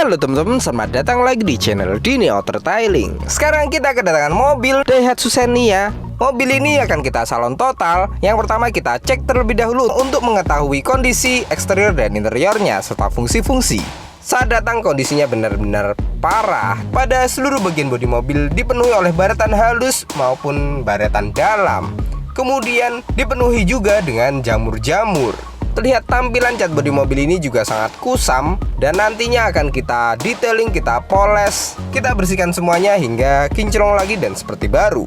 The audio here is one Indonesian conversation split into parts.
Halo teman-teman, selamat datang lagi di channel Dini Auto Detailing. Sekarang kita kedatangan mobil Daihatsu Xenia. Mobil ini akan kita salon total. Yang pertama kita cek terlebih dahulu untuk mengetahui kondisi eksterior dan interiornya serta fungsi-fungsi. Saat datang kondisinya benar-benar parah. Pada seluruh bagian bodi mobil dipenuhi oleh baratan halus maupun baratan dalam. Kemudian dipenuhi juga dengan jamur-jamur. Terlihat tampilan cat bodi mobil ini juga sangat kusam. Dan nantinya akan kita detailing, kita poles, kita bersihkan semuanya hingga kinclong lagi dan seperti baru.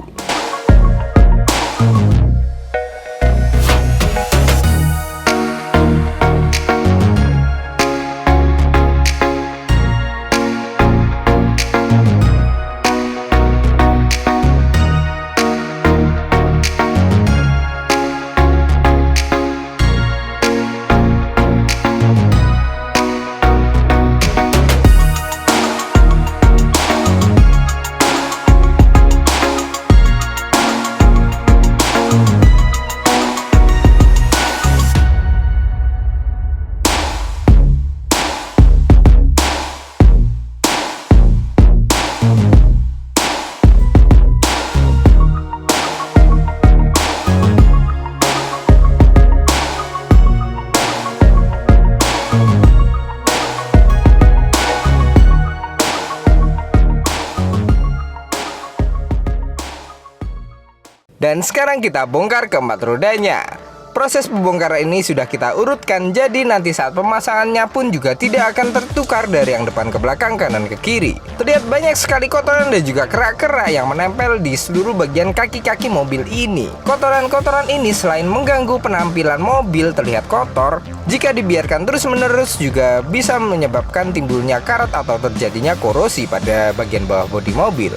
Dan sekarang kita bongkar keempat rodanya. Proses pembongkaran ini sudah kita urutkan, jadi nanti saat pemasangannya pun juga tidak akan tertukar dari yang depan ke belakang, kanan ke kiri. Terlihat banyak sekali kotoran dan juga kerak-kerak yang menempel di seluruh bagian kaki-kaki mobil ini. Kotoran-kotoran ini selain mengganggu penampilan mobil terlihat kotor, jika dibiarkan terus-menerus juga bisa menyebabkan timbulnya karat atau terjadinya korosi pada bagian bawah bodi mobil.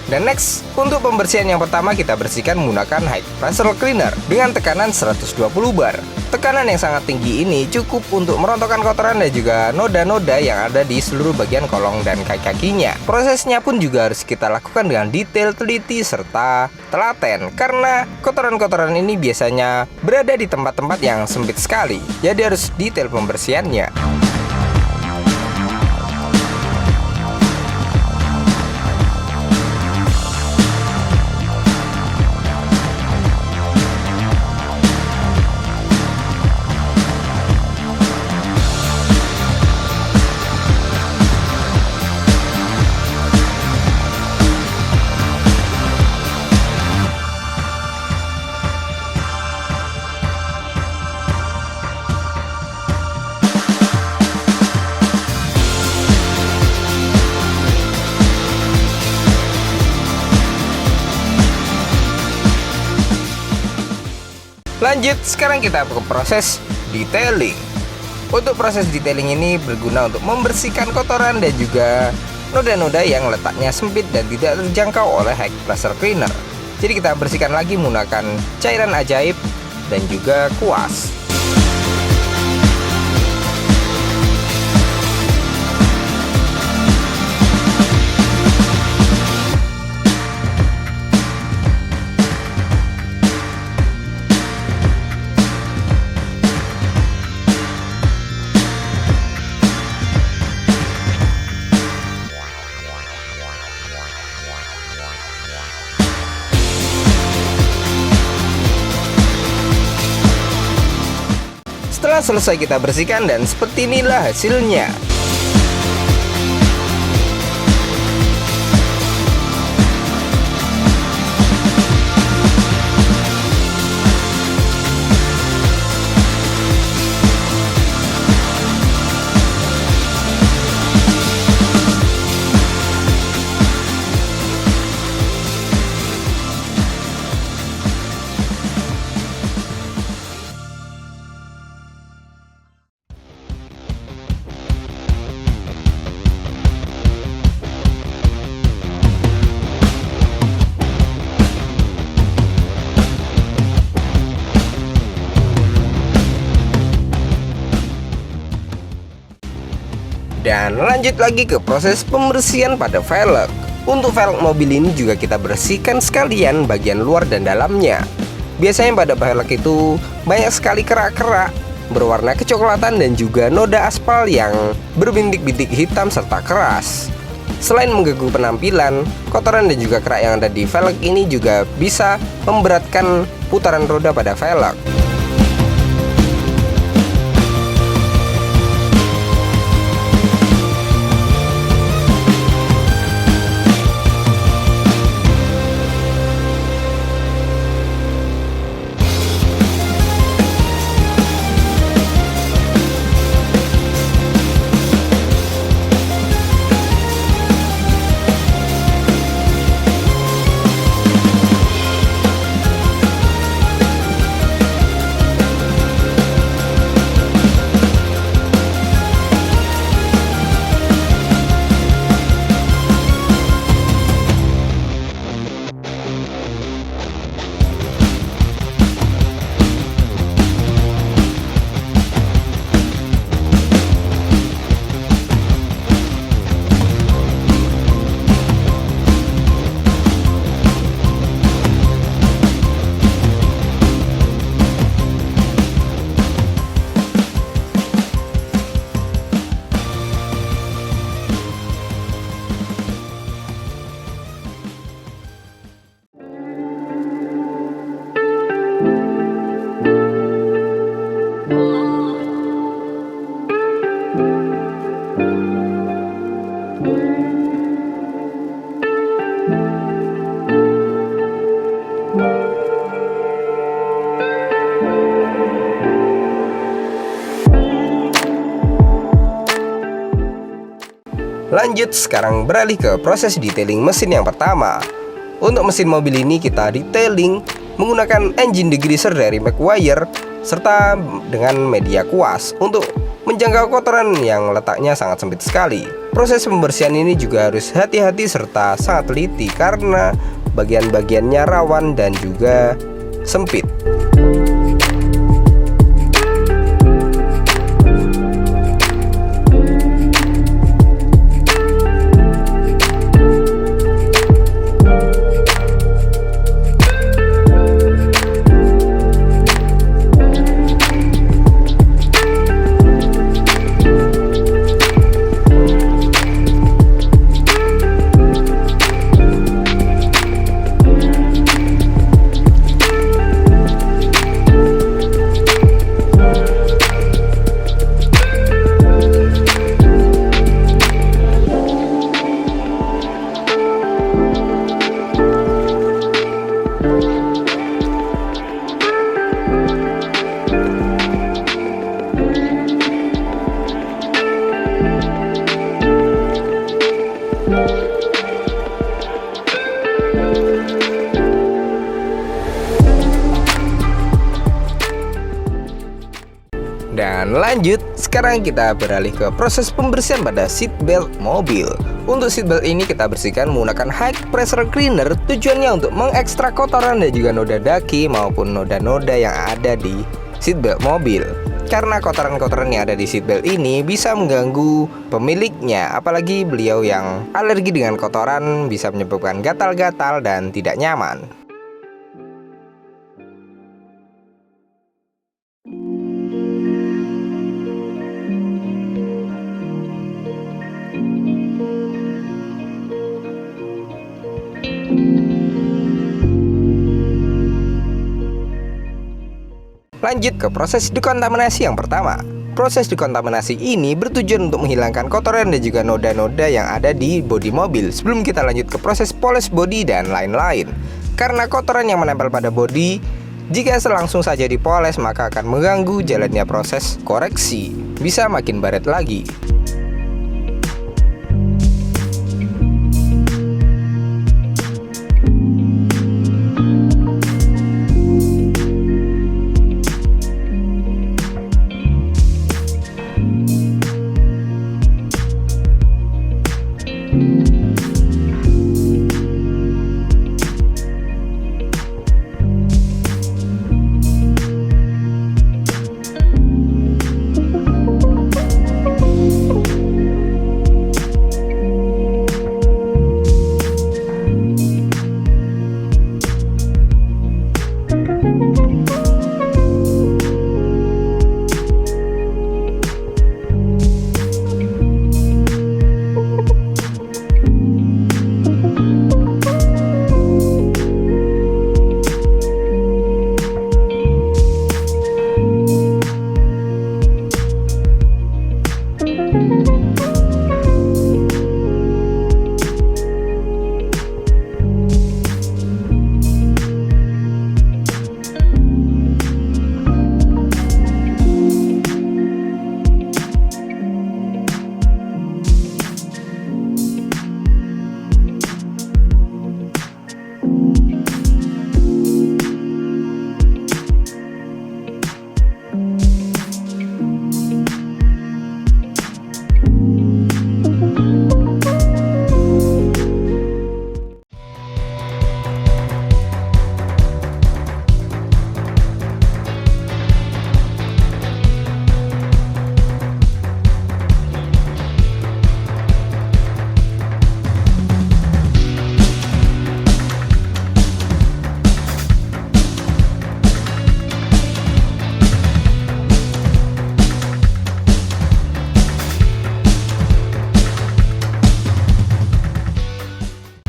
Dan next, untuk pembersihan yang pertama kita bersihkan menggunakan high pressure cleaner dengan tekanan 120 bar. Tekanan yang sangat tinggi ini cukup untuk merontokkan kotoran dan juga noda-noda yang ada di seluruh bagian kolong dan kaki-kakinya. Prosesnya pun juga harus kita lakukan dengan detail, teliti, serta telaten, karena kotoran-kotoran ini biasanya berada di tempat-tempat yang sempit sekali. Jadi harus detail pembersihannya. Lanjut, sekarang kita ke proses detailing. Untuk proses detailing ini berguna untuk membersihkan kotoran dan juga noda-noda yang letaknya sempit dan tidak terjangkau oleh high pressure cleaner. Jadi kita bersihkan lagi menggunakan cairan ajaib dan juga kuas. Setelah selesai kita bersihkan dan seperti inilah hasilnya. Dan lanjut lagi ke proses pembersihan pada velg. Untuk velg mobil ini juga kita bersihkan sekalian bagian luar dan dalamnya. Biasanya pada velg itu banyak sekali kerak-kerak berwarna kecoklatan dan juga noda aspal yang berbintik-bintik hitam serta keras. Selain mengganggu penampilan, kotoran dan juga kerak yang ada di velg ini juga bisa memberatkan putaran roda pada velg. Lanjut sekarang beralih ke proses detailing mesin yang pertama. Untuk mesin mobil ini kita detailing menggunakan engine degreaser dari Maguire serta dengan media kuas untuk menjangkau kotoran yang letaknya sangat sempit sekali. Proses pembersihan ini juga harus hati-hati serta sangat teliti karena bagian-bagiannya rawan dan juga sempit. Dan lanjut, sekarang kita beralih ke proses pembersihan pada seatbelt mobil. Untuk seatbelt ini kita bersihkan menggunakan high pressure cleaner. Tujuannya untuk mengekstrak kotoran dan juga noda daki maupun noda-noda yang ada di seatbelt mobil. Karena kotoran-kotoran yang ada di seatbelt ini bisa mengganggu pemiliknya, apalagi beliau yang alergi dengan kotoran bisa menyebabkan gatal-gatal dan tidak nyaman. Lanjut ke proses dekontaminasi yang pertama. Proses dekontaminasi ini bertujuan untuk menghilangkan kotoran dan juga noda-noda yang ada di bodi mobil sebelum kita lanjut ke proses poles bodi dan lain-lain. Karena kotoran yang menempel pada bodi, jika langsung saja dipoles maka akan mengganggu jalannya proses koreksi, bisa makin baret lagi.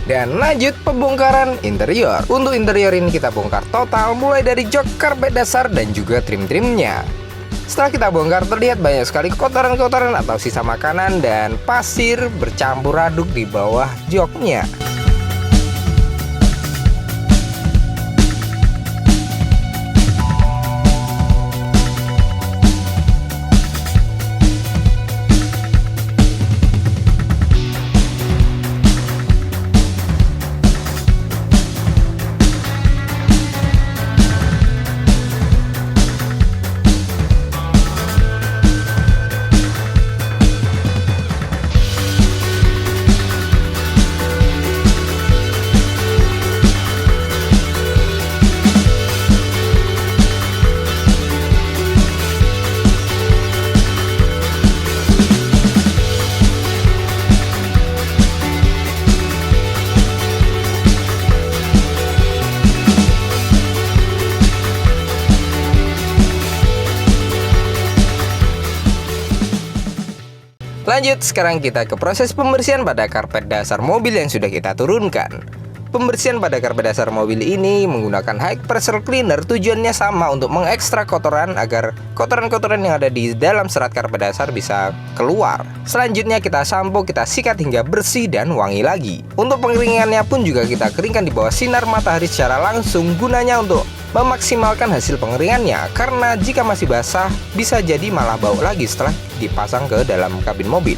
Dan lanjut pembongkaran interior. Untuk interior ini kita bongkar total mulai dari jok, karpet dasar, dan juga trim-trimnya. Setelah kita bongkar, terlihat banyak sekali kotoran-kotoran atau sisa makanan dan pasir bercampur aduk di bawah joknya. Lanjut, sekarang kita ke proses pembersihan pada karpet dasar mobil yang sudah kita turunkan. Pembersihan pada karpet dasar mobil ini menggunakan high pressure cleaner. Tujuannya sama, untuk mengekstrak kotoran agar kotoran-kotoran yang ada di dalam serat karpet dasar bisa keluar. Selanjutnya kita sampo, kita sikat hingga bersih dan wangi lagi. Untuk pengeringannya pun juga kita keringkan di bawah sinar matahari secara langsung, gunanya untuk memaksimalkan hasil pengeringannya, karena jika masih basah bisa jadi malah bau lagi setelah dipasang ke dalam kabin mobil.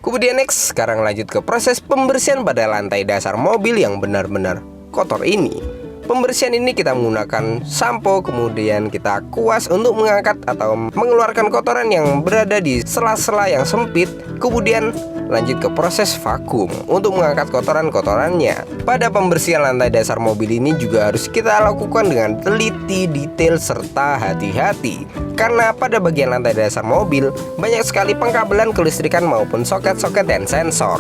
Kemudian next, sekarang lanjut ke proses pembersihan pada lantai dasar mobil yang benar-benar kotor ini. Pembersihan ini kita menggunakan sampo, kemudian kita kuas untuk mengangkat atau mengeluarkan kotoran yang berada di sela-sela yang sempit. Kemudian lanjut ke proses vakum untuk mengangkat kotoran-kotorannya. Pada pembersihan lantai dasar mobil ini juga harus kita lakukan dengan teliti, detail, serta hati-hati. Karena pada bagian lantai dasar mobil banyak sekali pengkabelan kelistrikan maupun soket-soket dan sensor.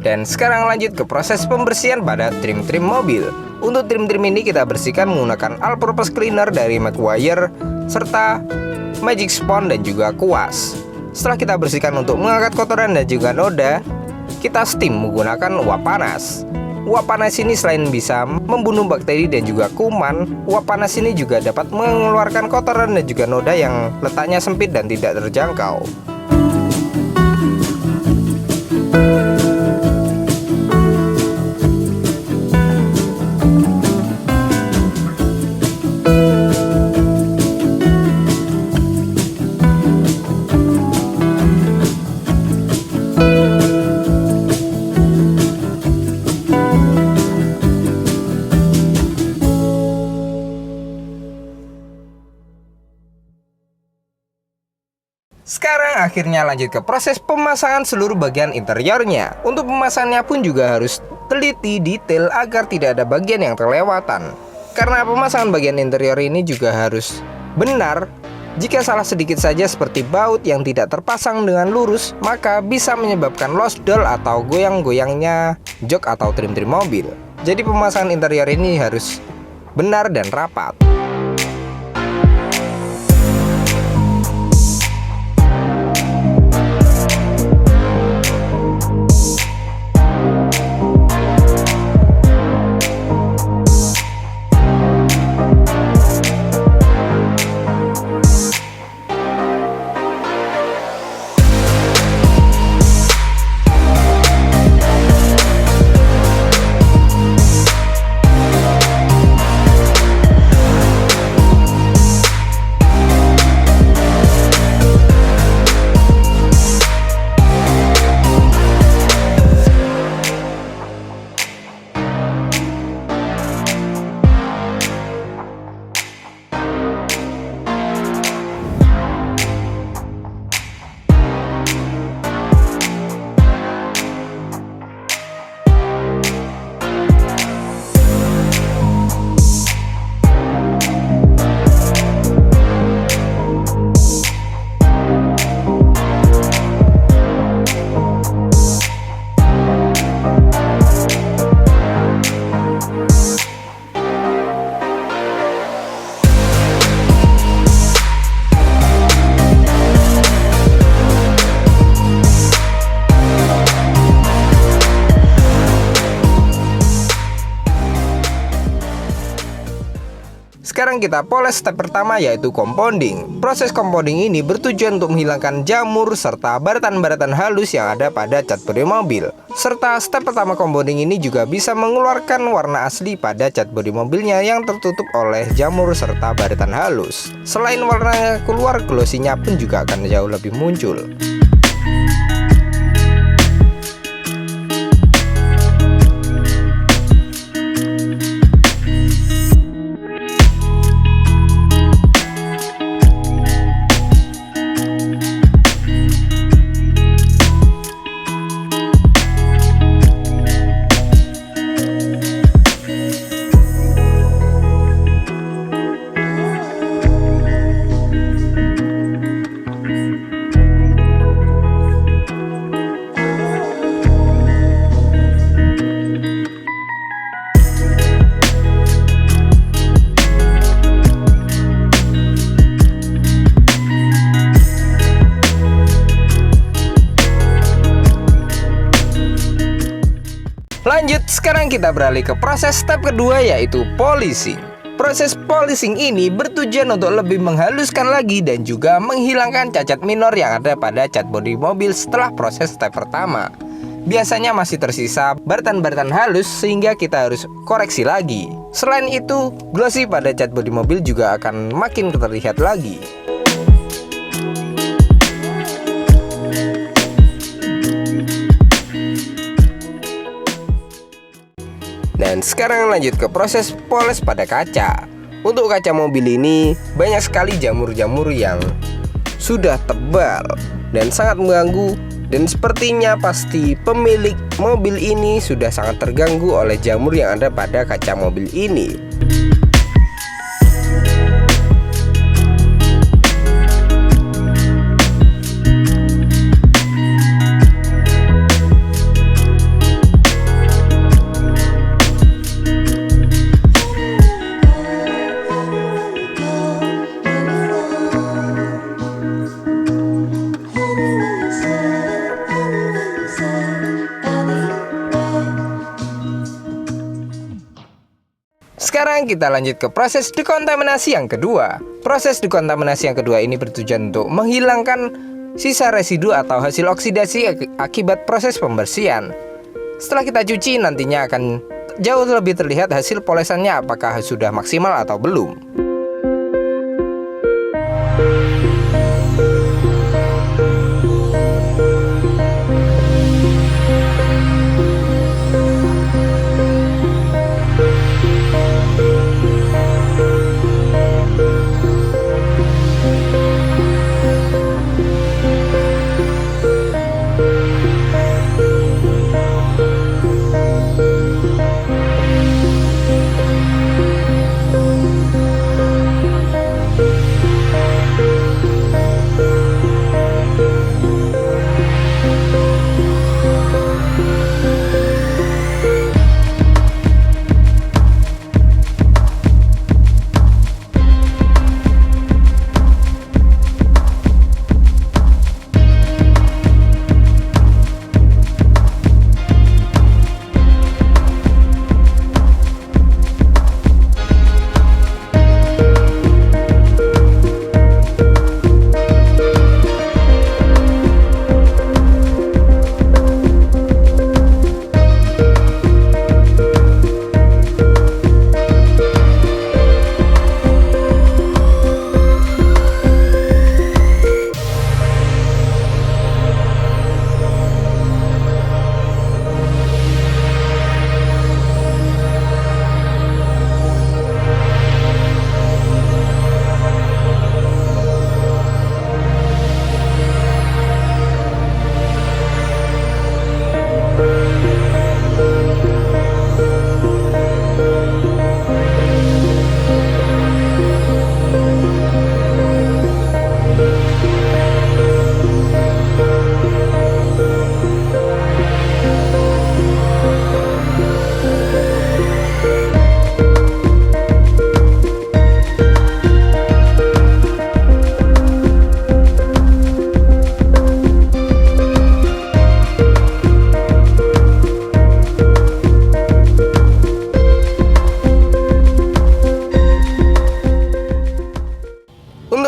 Dan sekarang lanjut ke proses pembersihan pada trim-trim mobil. Untuk trim-trim ini kita bersihkan menggunakan all-purpose cleaner dari Meguiar serta Magic Sponge dan juga kuas. Setelah kita bersihkan untuk mengangkat kotoran dan juga noda, kita steam menggunakan uap panas. Uap panas ini selain bisa membunuh bakteri dan juga kuman, uap panas ini juga dapat mengeluarkan kotoran dan juga noda yang letaknya sempit dan tidak terjangkau. Sekarang akhirnya lanjut ke proses pemasangan seluruh bagian interiornya. Untuk pemasangannya pun juga harus teliti detail agar tidak ada bagian yang terlewatan. Karena pemasangan bagian interior ini juga harus benar. Jika salah sedikit saja seperti baut yang tidak terpasang dengan lurus, maka bisa menyebabkan lost doll atau goyang-goyangnya jok atau trim-trim mobil. Jadi pemasangan interior ini harus benar dan rapat. Sekarang kita poles step pertama, yaitu compounding. Proses compounding ini bertujuan untuk menghilangkan jamur serta baratan-baratan halus yang ada pada cat bodi mobil. Serta step pertama compounding ini juga bisa mengeluarkan warna asli pada cat bodi mobilnya yang tertutup oleh jamur serta baratan halus. Selain warnanya keluar, glossy-nya pun juga akan jauh lebih muncul. Lanjut, sekarang kita beralih ke proses step kedua, yaitu polishing. Proses polishing ini bertujuan untuk lebih menghaluskan lagi dan juga menghilangkan cacat minor yang ada pada cat bodi mobil setelah proses step pertama. Biasanya masih tersisa baratan-baratan halus sehingga kita harus koreksi lagi. Selain itu, glossy pada cat bodi mobil juga akan makin terlihat lagi. Dan sekarang lanjut ke proses poles pada kaca. Untuk kaca mobil ini banyak sekali jamur-jamur yang sudah tebal dan sangat mengganggu. Dan sepertinya pasti pemilik mobil ini sudah sangat terganggu oleh jamur yang ada pada kaca mobil ini. Sekarang kita lanjut ke proses dekontaminasi yang kedua. Proses dekontaminasi yang kedua ini bertujuan untuk menghilangkan sisa residu atau hasil oksidasi akibat proses pembersihan. Setelah kita cuci, nantinya akan jauh lebih terlihat hasil polesannya apakah sudah maksimal atau belum.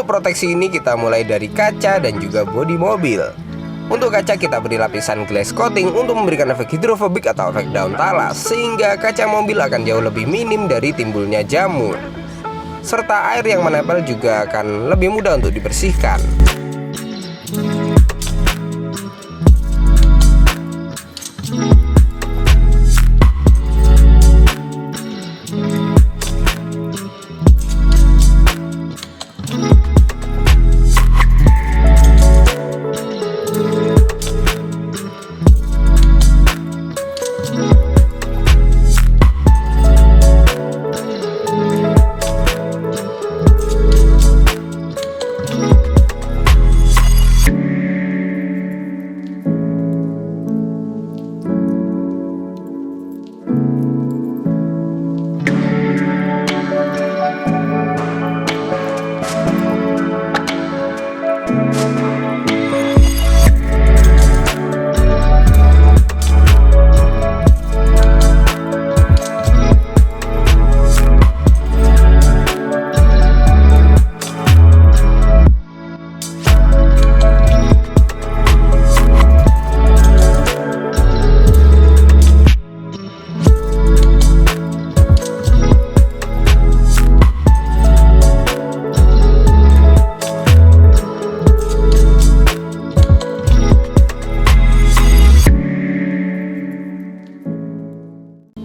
Proteksi ini kita mulai dari kaca dan juga bodi mobil. Untuk kaca kita beri lapisan glass coating untuk memberikan efek hidrofobik atau efek daun talas, sehingga kaca mobil akan jauh lebih minim dari timbulnya jamur. Serta air yang menempel juga akan lebih mudah untuk dibersihkan.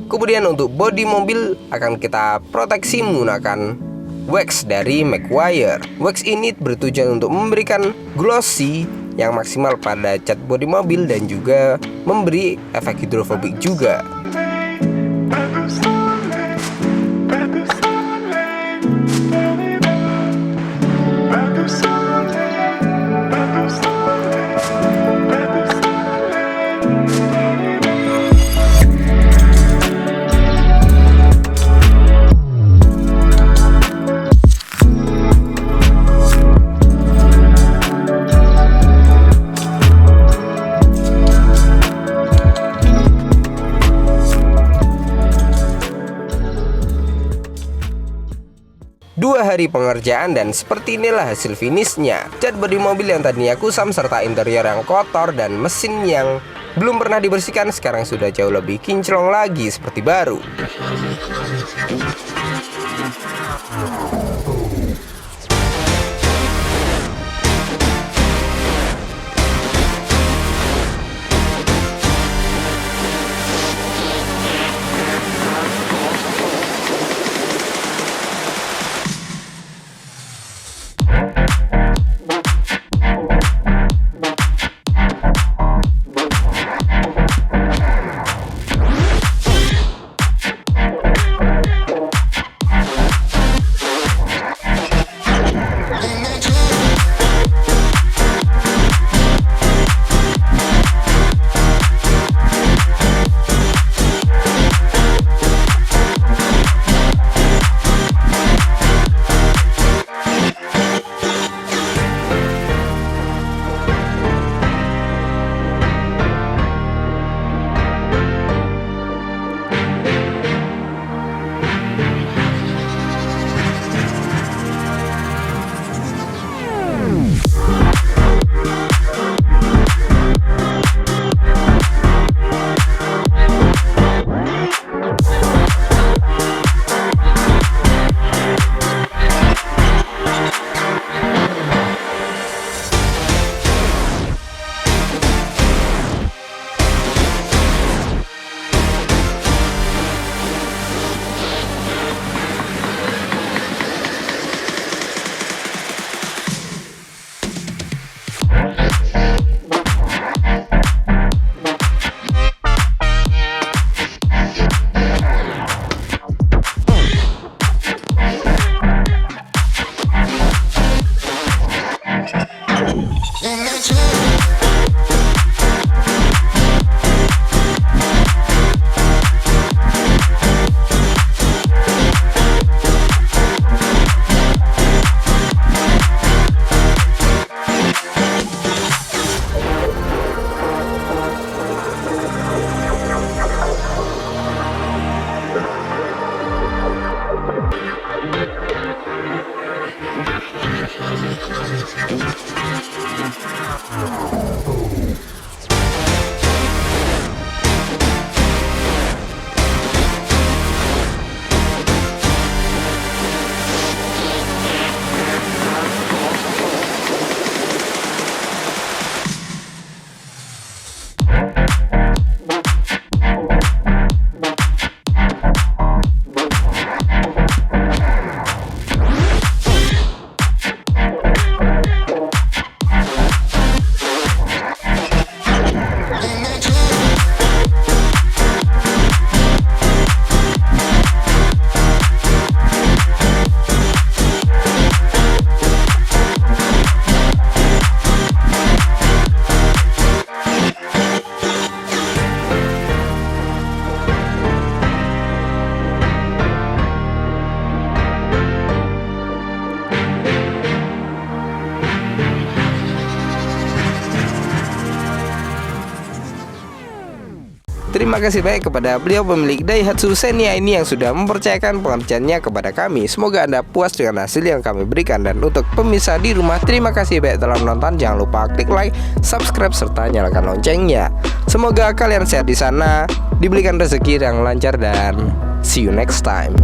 Kemudian untuk bodi mobil akan kita proteksi menggunakan wax dari Meguiar. Wax ini bertujuan untuk memberikan glossy yang maksimal pada cat bodi mobil dan juga memberi efek hidrofobik juga. Dua hari pengerjaan dan seperti inilah hasil finishnya. Cat bodi mobil yang tadinya kusam serta interior yang kotor dan mesin yang belum pernah dibersihkan sekarang sudah jauh lebih kinclong lagi seperti baru. Terima kasih banyak kepada beliau pemilik Daihatsu Xenia ini yang sudah mempercayakan pengerjaannya kepada kami. Semoga Anda puas dengan hasil yang kami berikan. Dan untuk pemirsa di rumah, terima kasih banyak telah menonton. Jangan lupa klik like, subscribe, serta nyalakan loncengnya. Semoga kalian sehat di sana, diberikan rezeki yang lancar, dan see you next time.